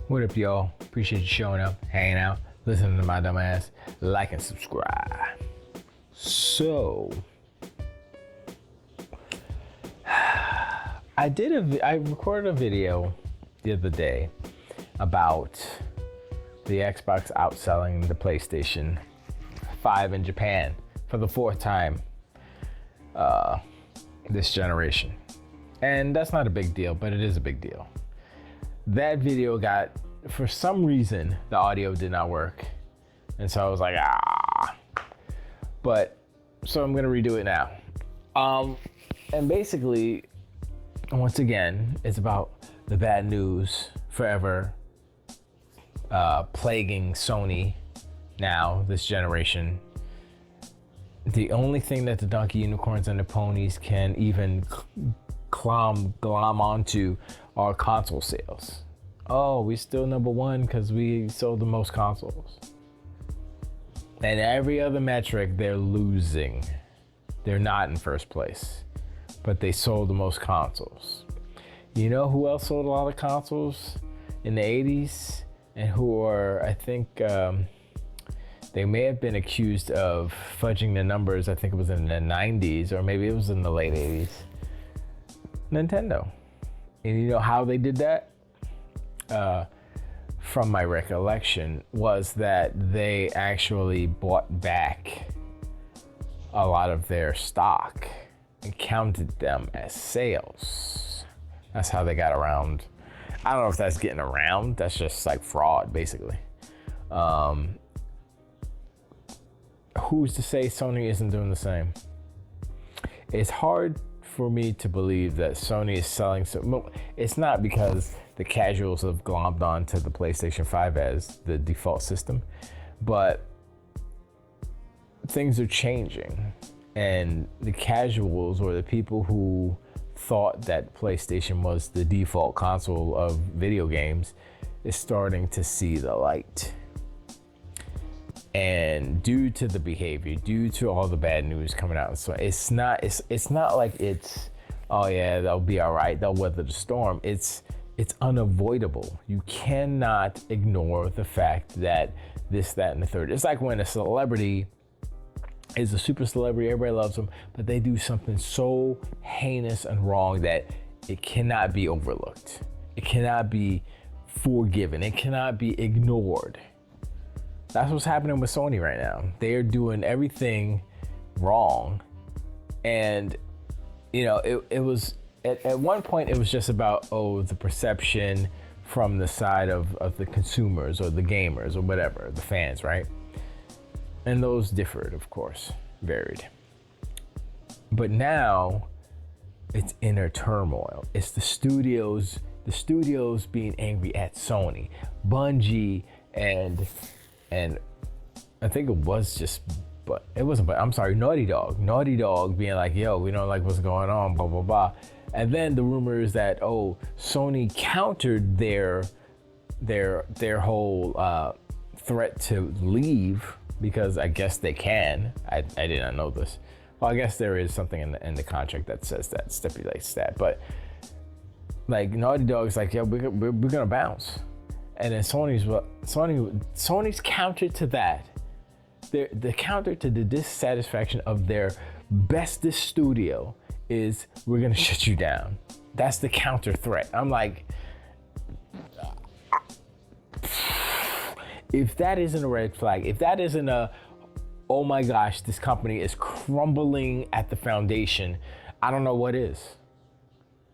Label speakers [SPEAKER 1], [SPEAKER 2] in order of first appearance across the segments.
[SPEAKER 1] What up, y'all? Appreciate you showing up, hanging out, listening to my dumb ass. Like and subscribe. So, I recorded a video the other day about the Xbox outselling the PlayStation 5 in Japan for the fourth time this generation. And that's not a big deal, but it is a big deal. That video got, for some reason, the audio did not work. And so I was like, But, so I'm gonna redo it now. And basically, once again, it's about the bad news forever plaguing Sony now, this generation. The only thing that the donkey, unicorns, and the ponies can even glom onto are console sales. Oh, we're still number one because we sold the most consoles. And every other metric, they're losing. They're not in first place, but they sold the most consoles. You know who else sold a lot of consoles in the 80s? And who are, I think, they may have been accused of fudging the numbers. I think it was in the 90s, or maybe it was in the late 80s. Nintendo. And you know how they did that? From my recollection, was that they actually bought back a lot of their stock and counted them as sales. That's how they got around. I don't know if that's getting around. That's just like fraud, basically. Who's to say Sony isn't doing the same? It's hard for me to believe that Sony is selling so. It's not because the casuals have glommed on to the PlayStation 5 as the default system, but things are changing, and the casuals, or the people who thought that PlayStation was the default console of video games, is starting to see the light. And due to the behavior, due to all the bad news coming out, so it's not like it's, oh yeah, they'll be all right, they'll weather the storm. It's unavoidable. You cannot ignore the fact that this, that, and the third. It's like when a celebrity is a super celebrity, everybody loves them, but they do something so heinous and wrong that it cannot be overlooked. It cannot be forgiven. It cannot be ignored. That's what's happening with Sony right now. They're doing everything wrong. And, you know, it was, at one point, it was just about, the perception from the side of the consumers or the gamers or whatever, the fans, right? And those differed, of course, varied. But now, it's inner turmoil. It's the studios being angry at Sony, Bungie, and I think it was just, but it wasn't, but I'm sorry, Naughty Dog being like, yo, we don't like what's going on, blah, blah, blah. And then the rumor is that, Sony countered their whole threat to leave, because I guess they can. I did not know this. Well, I guess there is something in the contract that says that, stipulates that. But like Naughty Dog's like, yeah, we're gonna bounce. And then Sony's counter to that, the counter to the dissatisfaction of their bestest studio is, we're gonna shut you down. That's the counter threat. I'm like, if that isn't a red flag, if that isn't a, oh my gosh, this company is crumbling at the foundation, I don't know what is.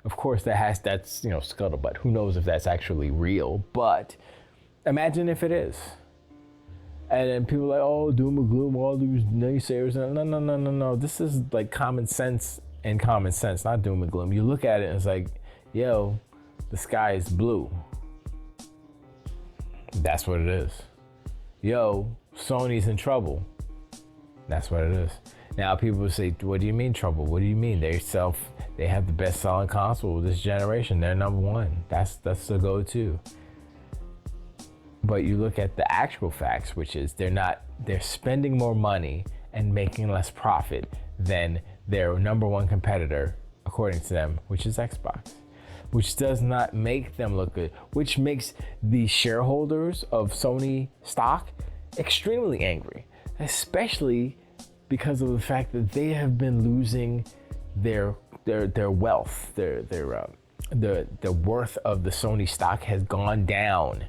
[SPEAKER 1] Of course, that's scuttlebutt. Who knows if that's actually real? But imagine if it is. And then people are like, oh, doom and gloom, all these naysayers. No. This is like common sense, not doom and gloom. You look at it and it's like, yo, the sky is blue. That's what it is. Yo, Sony's in trouble. That's what it is. Now people will say, what do you mean trouble? What do you mean? They have the best selling console of this generation. They're number one. That's the go-to. But you look at the actual facts, which is they're spending more money and making less profit than their number one competitor, according to them, which is Xbox. which does not make them look good, which makes the shareholders of Sony stock extremely angry, especially because of the fact that they have been losing their wealth, the worth of the Sony stock has gone down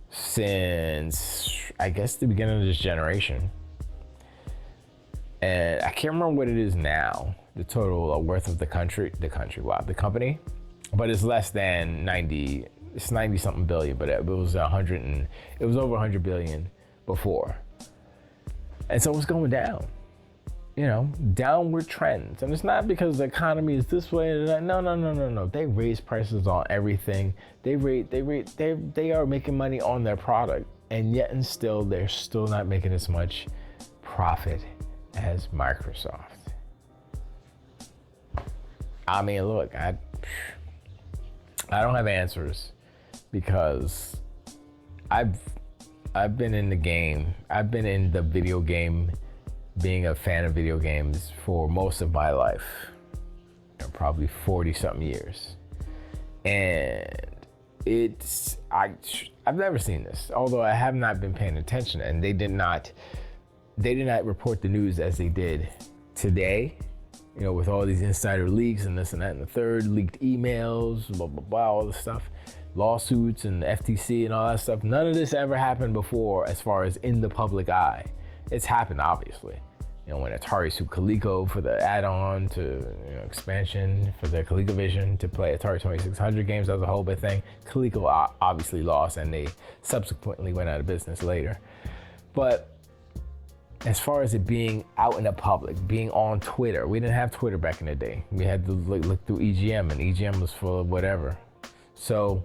[SPEAKER 1] since, I guess, the beginning of this generation. And I can't remember what it is now, the total worth of the company, but it's less than 90, it's 90 something billion, but it was it was over 100 billion before. And so it's going down, downward trends. And it's not because the economy is this way. No. They raise prices on everything. They are making money on their product, and yet and still, they're still not making as much profit as Microsoft. I mean, look, I don't have answers because I've been in the game. I've been in the video game, being a fan of video games for most of my life, probably 40 something years. And I've never seen this, although I have not been paying attention, and they did not report the news as they did today, with all these insider leaks and this and that and the third, leaked emails, blah, blah, blah, all this stuff, lawsuits and the FTC and all that stuff. None of this ever happened before as far as in the public eye. It's happened, obviously. When Atari sued Coleco for the add-on to expansion for their ColecoVision to play Atari 2600 games, that was a whole big thing. Coleco obviously lost, and they subsequently went out of business later. But as far as it being out in the public, being on Twitter, we didn't have Twitter back in the day. We had to look through EGM, and EGM was full of whatever. So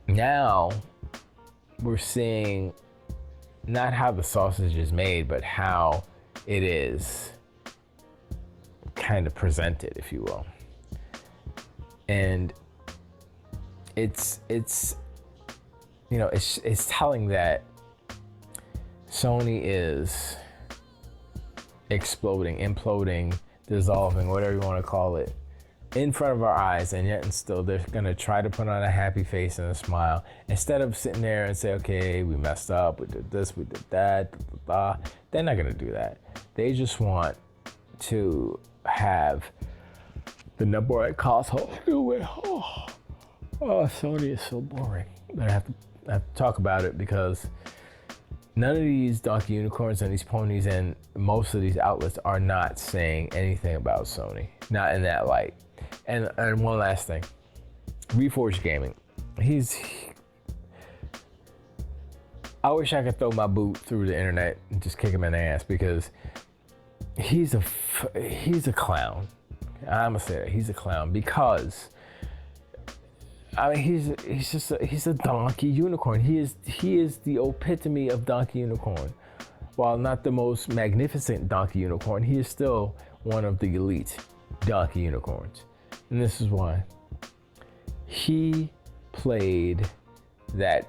[SPEAKER 1] now we're seeing not how the sausage is made, but how it is kind of presented, if you will. And it's telling that Sony is exploding, imploding, dissolving, whatever you want to call it, in front of our eyes, and yet and still they're gonna try to put on a happy face and a smile instead of sitting there and say, okay, we messed up, we did this, we did that, blah, blah, blah. They're not gonna do that. They just want to have the number one console. Oh, Sony is so boring. But I have to talk about it because none of these donkey unicorns and these ponies and most of these outlets are not saying anything about Sony, not in that light. And one last thing, Reforged Gaming. I wish I could throw my boot through the internet and just kick him in the ass because he's a clown. I'm gonna say that he's a clown because he's a donkey unicorn. He is the epitome of donkey unicorn. While not the most magnificent donkey unicorn, he is still one of the elite donkey unicorns. And this is why. He played that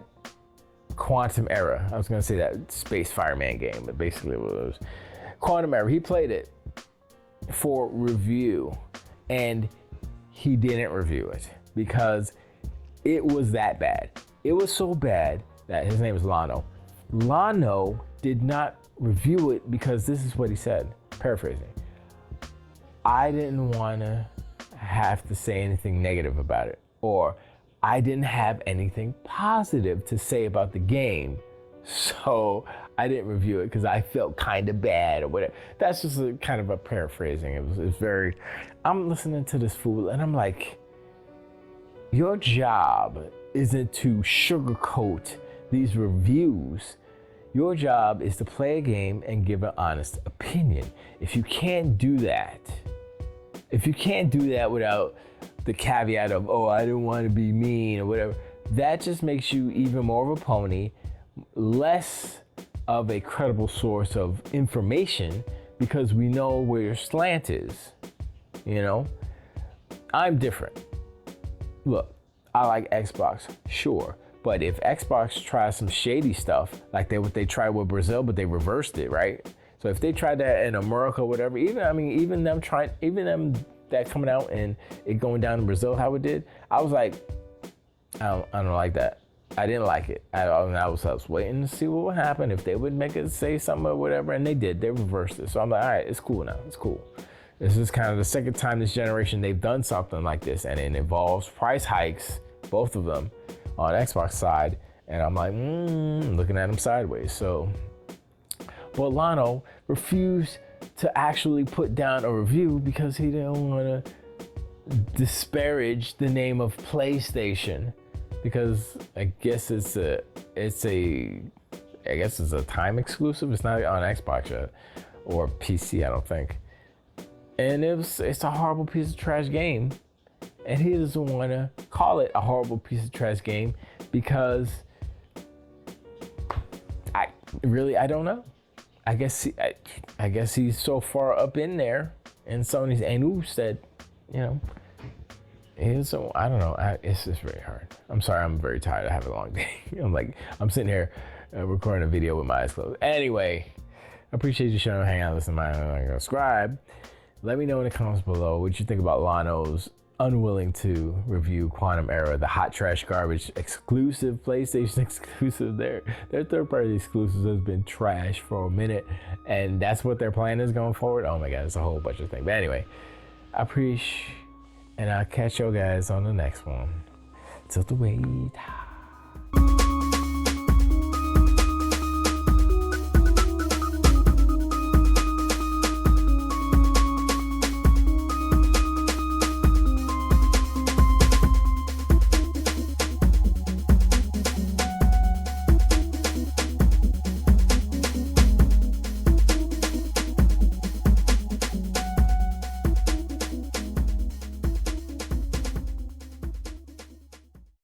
[SPEAKER 1] Quantum Era. I was gonna say that Space Fireman game, but basically it was Quantum Era. He played it for review, and he didn't review it because it was that bad. It was so bad that his name is Lano. Lano did not review it because this is what he said, paraphrasing. I didn't want to have to say anything negative about it, or I didn't have anything positive to say about the game, so I didn't review it because I felt kind of bad or whatever. That's just a kind of a paraphrasing. It was very, I'm listening to this fool and I'm like, your job isn't to sugarcoat these reviews. Your job is to play a game and give an honest opinion. If you can't do that without the caveat of, oh, I didn't want to be mean or whatever, that just makes you even more of a pony, less of a credible source of information because we know where your slant is, I'm different. Look, I like Xbox, sure. But if Xbox tries some shady stuff, like what they tried with Brazil, but they reversed it, right? So if they tried that in America, whatever, even them that coming out and it going down in Brazil how it did, I was like, I don't like that. I didn't like it. I was waiting to see what would happen, if they would make it say something or whatever, and they did. They reversed it. So I'm like, all right, it's cool now. It's cool. This is kind of the second time this generation they've done something like this, and it involves price hikes, both of them, on Xbox side. And I'm like, looking at them sideways. So, but Lano refused to actually put down a review because he didn't want to disparage the name of PlayStation, because I guess it's a time exclusive. It's not on Xbox yet or PC, I don't think. And it's a horrible piece of trash game, and he doesn't want to call it a horrible piece of trash game because I don't know. I guess he's so far up in there, and Sony's Anu said, you know, I don't know. It's just very hard. I'm sorry. I'm very tired. I have a long day. I'm sitting here recording a video with my eyes closed. Anyway, I appreciate you showing up, hang out, listen to my subscribe. Let me know in the comments below what you think about Lano's unwilling to review Quantum Era, the hot trash garbage exclusive, PlayStation exclusive. Their third-party exclusives has been trash for a minute, and that's what their plan is going forward. Oh my God, it's a whole bunch of things. But anyway, I appreciate, and I'll catch you guys on the next one. Till the wait.